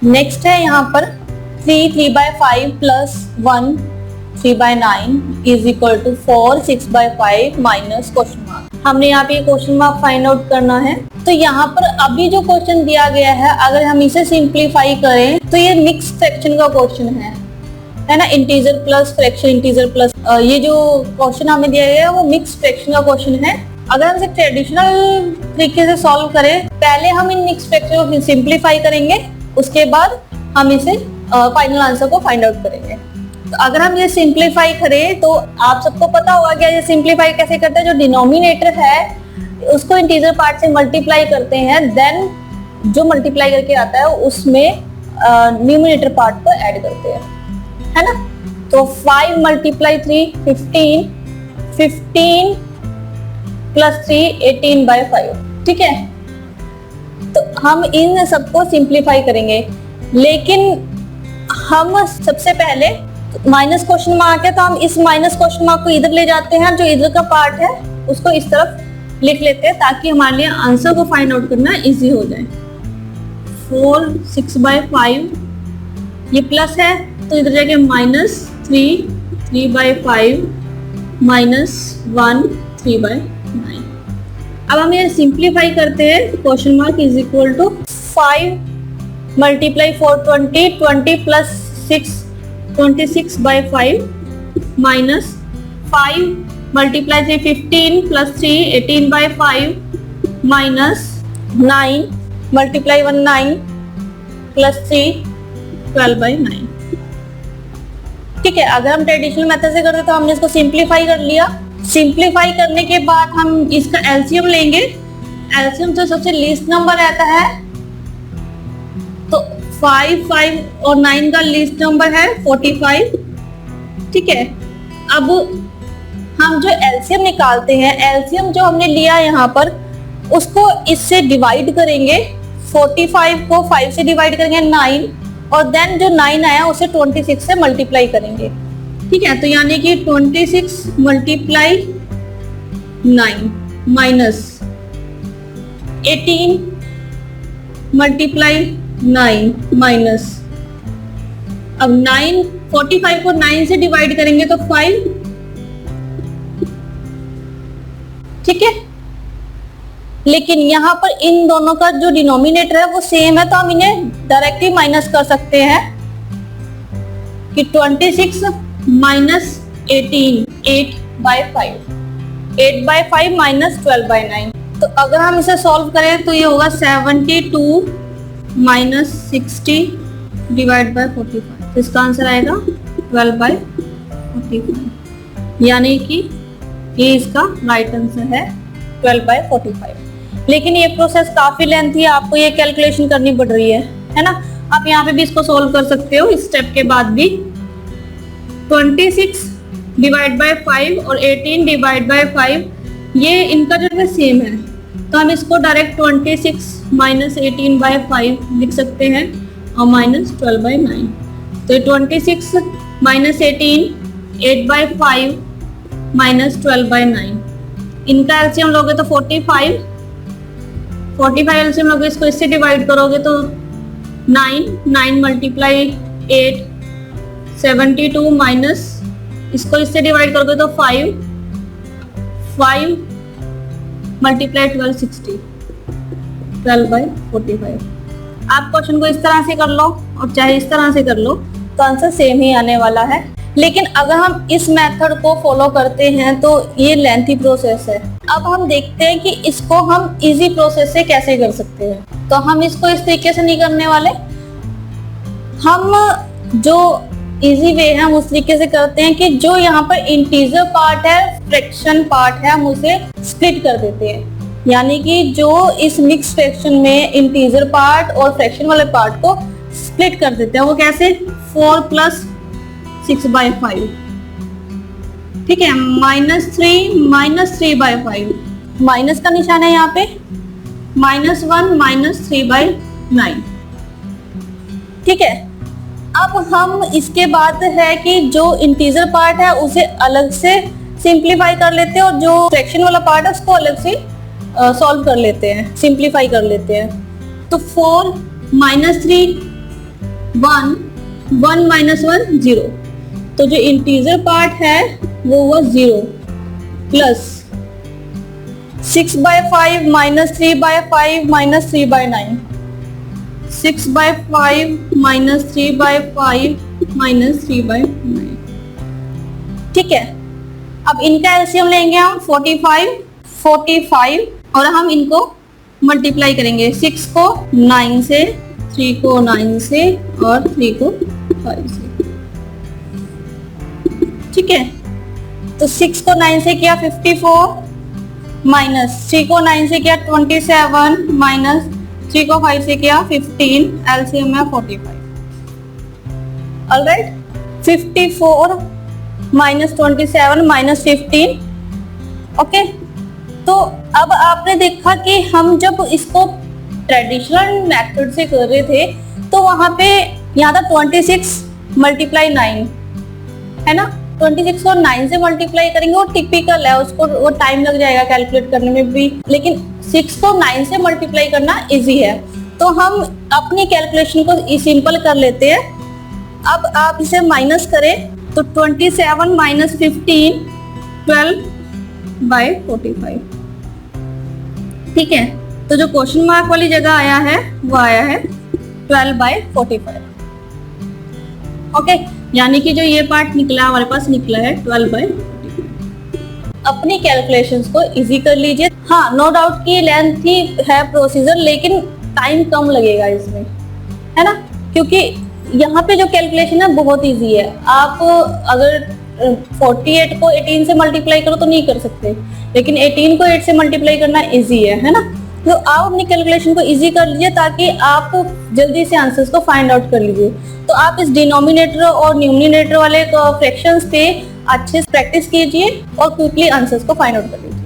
Next है यहाँ पर 3/5 plus 1 3/9 is equal to 4 6/5 minus question mark. हमने यहाँ पे क्वेश्चन मार्क फाइंड आउट करना है। तो यहाँ पर अभी जो क्वेश्चन दिया गया है, अगर हम इसे सिंप्लीफाई करें तो ये मिक्स फ्रैक्शन का क्वेश्चन है ना, integer plus fraction, integer plus, ये जो क्वेश्चन हमें दिया गया है वो मिक्स फ्रैक्शन का क्वेश्चन है। अगर हम इसे ट्रेडिशनल तरीके से सॉल्व करें, पहले हम इन मिक्स फ्रैक्शन को सिंप्लीफाई करेंगे, उसके बाद हम इसे फाइनल आंसर को फाइंड आउट करेंगे। तो अगर हम ये सिंप्लीफाई करें तो आप सबको पता होगा कि ये सिंप्लीफाई कैसे करते हैं। जो डिनोमिनेटर है उसको इंटीजर पार्ट से मल्टीप्लाई करते हैं, देन जो मल्टीप्लाई करके आता है उसमें न्यूमरेटर पार्ट को ऐड करते हैं, है ना। तो 5 × 3 15, 15 + 3 18/5, ठीक है। तो हम इन सबको सिंप्लीफाई करेंगे, लेकिन हम सबसे पहले माइनस क्वेश्चन मार्क है तो हम इस माइनस क्वेश्चन मार्क को इधर ले जाते हैं, जो इधर का पार्ट है उसको इस तरफ लिख लेते हैं ताकि हमारे लिए आंसर को फाइंड आउट करना इजी हो जाए। 4 6/5 ये प्लस है तो इधर जाके -3 3/5 -1 3/9। अब हम ये सिंप्लीफाई करते हैं। Question mark is equal to 5 × 4 20 20 + 6 26/5 -5 × 3 15 + 3 18/5 -9 × 1 9 + 3 12/9। ठीक है, अगर हम ट्रेडिशनल मेथड से करते तो हमने इसको सिंप्लीफाई कर लिया। सिंप्लीफाई करने के बाद हम इसका एलसीएम लेंगे। एलसीएम तो सबसे लीस्ट नंबर रहता है, तो 5 5 और 9 का लीस्ट नंबर है 45, ठीक है। अब हम जो एलसीएम निकालते हैं, एलसीएम जो हमने लिया यहाँ पर उसको इससे डिवाइड करेंगे। 45 को 5 से डिवाइड करेंगे 9, और देन जो 9 आया उसे 26 से मल्टीप्लाई करेंगे, ठीक है। तो यानी कि 26 × 9 माइनस 18 × 9 माइनस, अब 9 45 को 9 से डिवाइड करेंगे तो 5, ठीक है। लेकिन यहाँ पर इन दोनों का जो डिनोमिनेटर है वो सेम है, तो हम इन्हें डायरेक्टली माइनस कर सकते हैं कि 26 - 18 8/5 8/5 - 12/9। तो अगर हम इसे सॉल्व करें तो ये होगा 72 - 60 / 45। इसका आंसर आएगा 12/45, यानी कि ये इसका राइट आंसर है 12/45। लेकिन ये प्रोसेस काफी लेंथी है, आपको ये कैलकुलेशन करनी पड़ रही है ना। आप यहाँ पे भी इसको सोल्व कर सकते हो इस स्टेप के बाद भी। 26 / 5 और 18 / 5 ये इनका जो है सेम है, तो हम इसको डायरेक्ट 26 - 18/5 लिख सकते हैं और -12/9। तो 26 - 18 8/5 -12/9, इनका एलसीएम लोगे तो 45 एलसीएम लोगे, इसको इससे डिवाइड करोगे तो 9 × 8 72 माइनस इसको इससे डिवाइड करोगे तो 5 × 12 60 12/45। आप क्वेश्चन को इस तरह से कर लो और चाहे इस तरह से कर लो तो आंसर सेम ही आने वाला है। लेकिन अगर हम इस मेथड को फॉलो करते हैं तो ये लेंथी प्रोसेस है। अब हम देखते हैं कि इसको हम इजी प्रोसेस से कैसे कर सकते हैं। तो हम इसको इस तरीके से नहीं करने वाले, हम जो इजी वे है हम उस तरीके से करते हैं कि जो यहाँ पर इंटीजर पार्ट है, फ्रैक्शन पार्ट है, हम उसे स्प्लिट कर देते हैं। यानी कि जो इस मिक्स फ्रैक्शन में इंटीजर पार्ट और फ्रैक्शन वाले पार्ट को स्प्लिट कर देते हैं। वो कैसे? 4 + 6/5, ठीक है। -3 - 3/5, माइनस का निशान है यहाँ पे, -1 - 3/9, ठीक है। अब हम इसके बाद है कि जो इंटीजर पार्ट है उसे अलग से सिंप्लीफाई कर लेते हैं और जो फ्रैक्शन वाला पार्ट है उसको अलग से सॉल्व कर लेते हैं, सिंप्लीफाई कर लेते हैं। तो 4 - 3 1, 1 माइनस 1 0, तो जो इंटीजर पार्ट है वो हुआ 0 plus 6/5 minus 3/5 minus 3/9, 6/5 minus 3/5 minus 3/9। ठीक है, अब इनका एलसीएम लेंगे हम 45 और हम इनको मल्टीप्लाई करेंगे 6 को 9 से, 3 को 9 से और 3 को 5 से। ठीक है, तो 6 को 9 से किया 54 माइनस 3 को 9 से किया 27 माइनस 3 को 5 से किया 15, एलसीएम है 45। Alright, 54 minus 27 minus 15। ओके, तो अब आपने देखा कि हम जब इसको ट्रेडिशनल मेथड से कर रहे थे तो वहां पे यहाँ था 26 मल्टीप्लाई 9 है ना, 26 को 9 से मल्टीप्लाई करेंगे, वो टिपिकल है, उसको वो टाइम लग जाएगा कैलकुलेट करने में भी, लेकिन 6 को 9 से मल्टीप्लाई करना इजी है। तो हम अपनी कैलकुलेशन को सिंपल कर लेते हैं। अब आप इसे माइनस करें तो 27 माइनस 15 12/45। ठीक है, तो जो क्वेश्चन मार्क वाली जगह आया है वो आया है 12/45। ओके, यानी कि जो ये पार्ट निकला हमारे पास निकला है 12/45। अपनी कैलकुलेशंस को इजी कर लीजिए। हाँ, नो डाउट की लेंथ ही है प्रोसीजर, लेकिन टाइम कम लगेगा इसमें, है ना, क्योंकि यहाँ पे जो कैलकुलेशन है बहुत इजी है। आप अगर 48 को 18 से मल्टीप्लाई करो तो नहीं कर सकते, लेकिन 18 को 8 से मल्टीप्लाई करना इजी है ना। तो आप अपनी कैलकुलेशन को इजी कर लीजिए ताकि आप जल्दी से आंसर्स को फाइंड आउट कर लीजिए। तो आप इस डिनोमिनेटर और न्यूमिनेटर वाले फ्रैक्शंस पे अच्छे से प्रैक्टिस कीजिए और क्विकली आंसर्स को फाइंड आउट कर लीजिए।